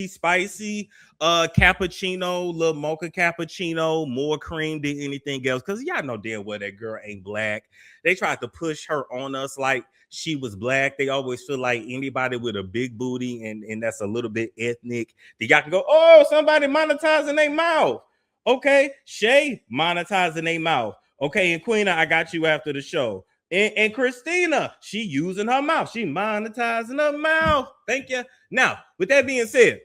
spicy cappuccino, little mocha cappuccino, more cream than anything else. Cause y'all know damn well that girl ain't black. They tried to push her on us like she was black. They always feel like anybody with a big booty and that's a little bit ethnic, that y'all can go, oh, somebody monetizing their mouth. Okay, Shay monetizing their mouth. Okay, and Queena, I got you after the show. And Christina, she using her mouth. She monetizing her mouth. Thank you. Now, with that being said,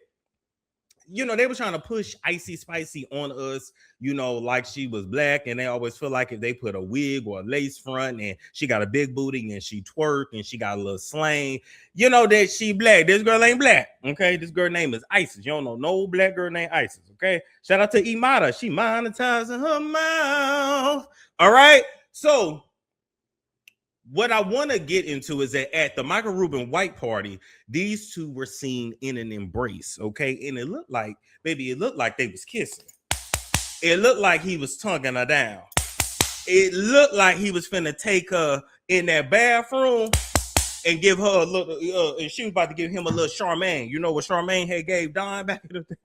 they were trying to push Icy Spicy on us, like she was black, and they always feel like if they put a wig or a lace front and she got a big booty and she twerk and she got a little slang, that she black. This girl ain't black, okay? This girl name is Isis. You don't know no black girl named Isis, okay? Shout out to Imada. She monetizing her mouth. All right? So what I want to get into is that at the Michael Rubin White Party, these two were seen in an embrace, okay? And it looked like they was kissing. It looked like he was tonguing her down. It looked like he was finna take her in that bathroom and give her a little, and she was about to give him a little Charmaine. You know what Charmaine had gave Don back in the day?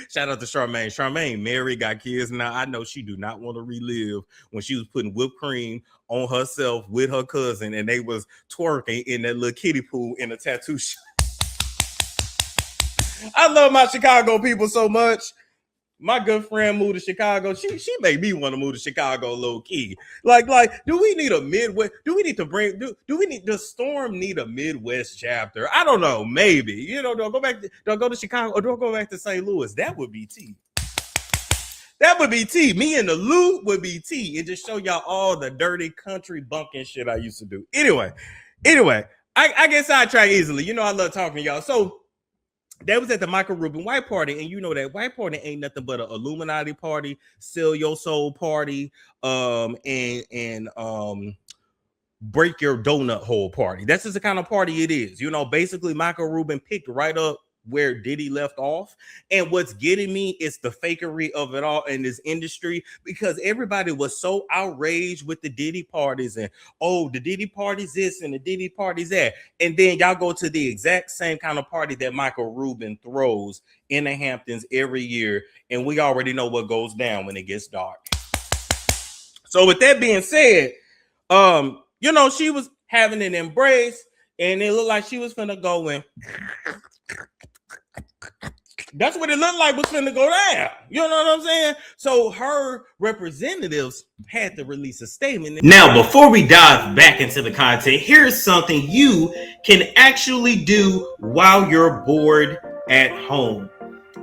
Shout out to Charmaine. Charmaine married, got kids. Now I know she do not want to relive when she was putting whipped cream on herself with her cousin and they was twerking in that little kiddie pool in a tattoo shop. I love my Chicago people so much. My good friend moved to Chicago. She made me want to move to Chicago low key. Like, do we need a Midwest? Do we need to does Storm need a Midwest chapter? I don't know. Maybe. Do I go to Chicago or do I go back to St. Louis? That would be tea. That would be tea. Me and the Loop would be tea. And just show y'all all the dirty country bunking shit I used to do. Anyway, I get sidetracked easily. I love talking to y'all. So that was at the Michael Rubin White Party, and that White Party ain't nothing but an Illuminati party, sell your soul party, and break your donut hole party. That's just the kind of party it is. Basically Michael Rubin picked right up where Diddy left off. And what's getting me is the fakery of it all in this industry, because everybody was so outraged with the Diddy parties and, oh, the Diddy parties this and the Diddy parties that. And then y'all go to the exact same kind of party that Michael Rubin throws in the Hamptons every year. And we already know what goes down when it gets dark. So with that being said, she was having an embrace and it looked like she was finna go in. That's what it looked like was finna go down. You know what I'm saying? So her representatives had to release a statement. Now, before we dive back into the content, here's something you can actually do while you're bored at home.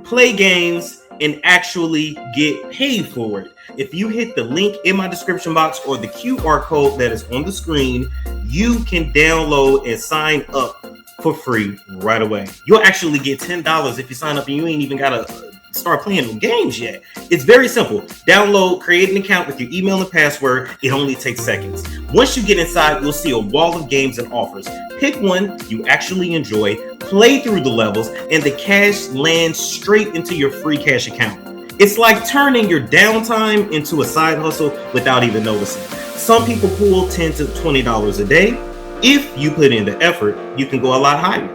Play games and actually get paid for it. If you hit the link in my description box or the QR code that is on the screen, you can download and sign up for free right away. You'll actually get $10 if you sign up and you ain't even gotta start playing the games yet. It's very simple. Download, create an account with your email and password. It only takes seconds. Once you get inside, you'll see a wall of games and offers. Pick one you actually enjoy, play through the levels, and the cash lands straight into your free cash account. It's like turning your downtime into a side hustle without even noticing. Some people pull $10 to $20 a day. If you put in the effort, you can go a lot higher.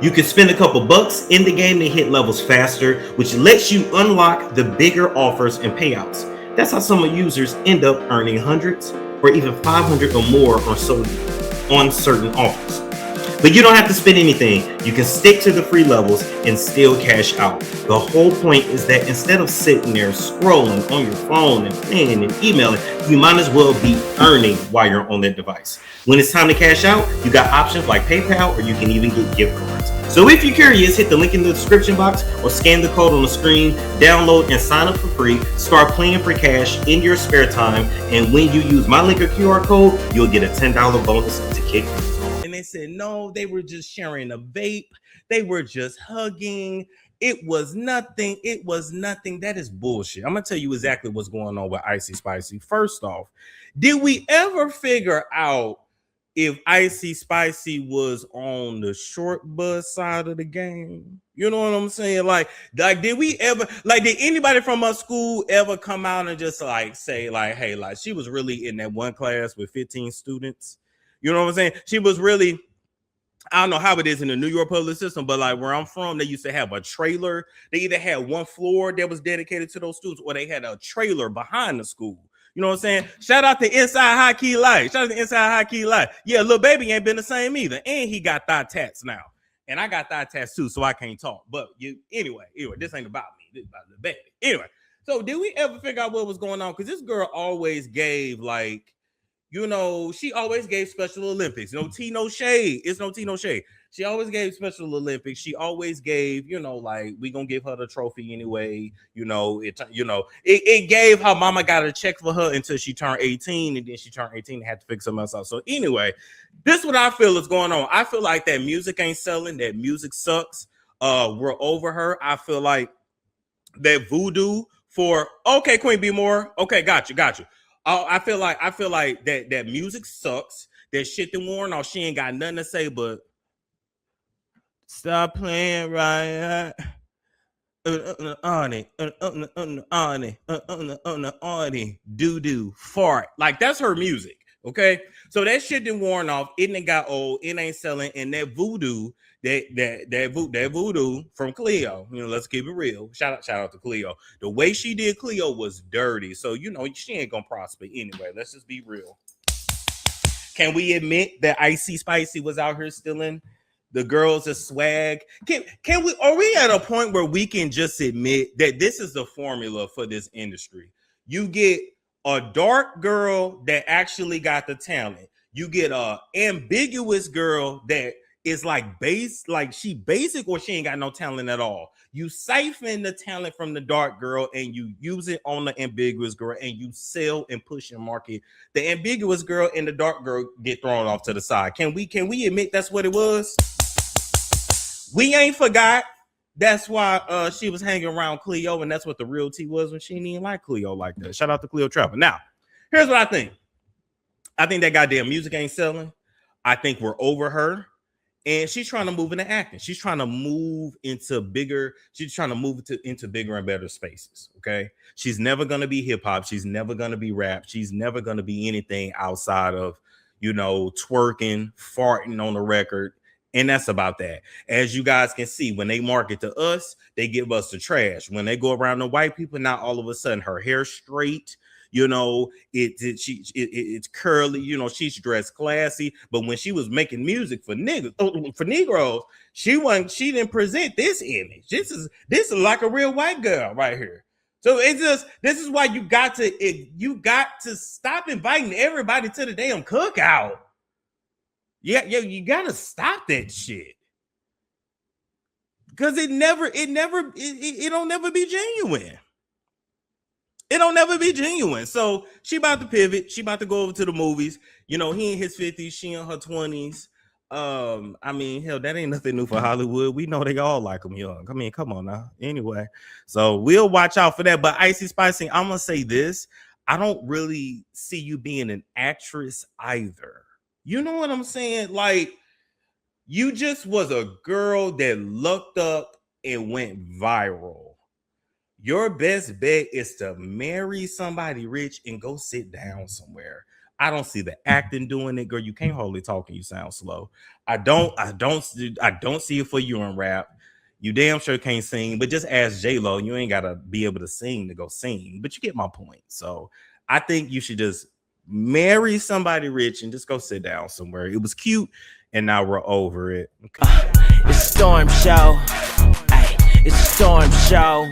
You can spend a couple bucks in the game to hit levels faster, which lets you unlock the bigger offers and payouts. That's how some users end up earning hundreds or even 500 or more on certain offers. But you don't have to spend anything. You can stick to the free levels and still cash out. The whole point is that instead of sitting there scrolling on your phone and playing and emailing, you might as well be earning while you're on that device. When it's time to cash out, you got options like PayPal, or you can even get gift cards. So if you're curious, hit the link in the description box or scan the code on the screen, download and sign up for free, start playing for cash in your spare time, and when you use my link or QR code, you'll get a $10 bonus to kick things off. And they said, no, they were just sharing a vape. They were just hugging. It was nothing. It was nothing. That is bullshit. I'm going to tell you exactly what's going on with Icy Spicy. First off, did we ever figure out if Icy Spicy was on the short bus side of the game. You know what I'm saying? Like did we ever, like, did anybody from our school ever come out and just like say, like, hey, like, she was really in that one class with 15 students? You know what I'm saying? She was really, I don't know how it is in the New York public system, but like where I'm from, they used to have a trailer. They either had one floor that was dedicated to those students, or they had a trailer behind the school. You know what I'm saying? Shout out to Inside High Key Life. Shout out to Inside High Key Life. Yeah, Lil Baby ain't been the same either. And he got thigh tats now. And I got thigh tats too, so I can't talk. But anyway, this ain't about me. This is about the baby. Anyway, so did we ever figure out what was going on? Because this girl always gave, like, you know, she always gave Special Olympics. No tea, no shade. It's no tea, no shade. She always gave Special Olympics. She always gave, you know, like, we gonna give her the trophy anyway. It gave her mama got a check for her until she turned 18, and then she turned 18 and had to fix something else out. So anyway, this is what I feel is going on. I feel like that music ain't selling. That music sucks. We're over her. I feel like that voodoo for okay, Queen B More. Okay, got you. I feel like that music sucks. That shit that worn off. She ain't got nothing to say but stop playing right. Doo fart. Like, that's her music. Okay, so that shit didn't worn off. It ain't got old. It ain't selling. And that voodoo, that voodoo from Cleo. You know, let's keep it real. Shout out to Cleo. The way she did Cleo was dirty. So you know she ain't gonna prosper anyway. Let's just be real. Can we admit that Icy Spicy was out here stealing the girls' swag? Can we? Are we at a point where we can just admit that this is the formula for this industry? You get a dark girl that actually got the talent. You get a ambiguous girl that is like she basic, or she ain't got no talent at all. You siphon the talent from the dark girl and you use it on the ambiguous girl, and you sell and push and market. The ambiguous girl and the dark girl get thrown off to the side. Can we admit that's what it was? We ain't forgot. That's why she was hanging around Cleo, and that's what the real tea was when she didn't even like Cleo like that. Shout out to Cleo Trapper. Now, here's what I think. I think that goddamn music ain't selling. I think we're over her. And she's trying to move into acting. She's trying to move into bigger. She's trying to move into bigger and better spaces. Okay. She's never going to be hip hop. She's never going to be rap. She's never going to be anything outside of, you know, twerking, farting on the record. And that's about that. As you guys can see, when they market to us, they give us the trash. When they go around the white people, now all of a sudden her hair straight. You know, it's curly. You know, she's dressed classy. But when she was making music for Negroes, she didn't present this image. This is like a real white girl right here. So this is why you got to stop inviting everybody to the damn cookout. Yeah, you gotta stop that shit. Because it don't never be genuine. It don't never be genuine. So she about to pivot. She about to go over to the movies. You know, he in his 50s, she in her 20s. I mean, hell, that ain't nothing new for Hollywood. We know they all like them young. I mean, come on now. Anyway, so we'll watch out for that. But Icy Spicy, I'm gonna say this. I don't really see you being an actress either. You know what I'm saying? Like, you just was a girl that looked up and went viral. Your best bet is to marry somebody rich and go sit down somewhere. I don't see the acting doing it, girl. You can't hardly talk and you sound slow. I don't see it for you in rap. You damn sure can't sing, but just ask J-Lo. You ain't gotta be able to sing to go sing, but you get my point. So I think you should just marry somebody rich and just go sit down somewhere. It was cute, and now we're over it. Okay. It's Storm Show. Ay, it's a Storm Show.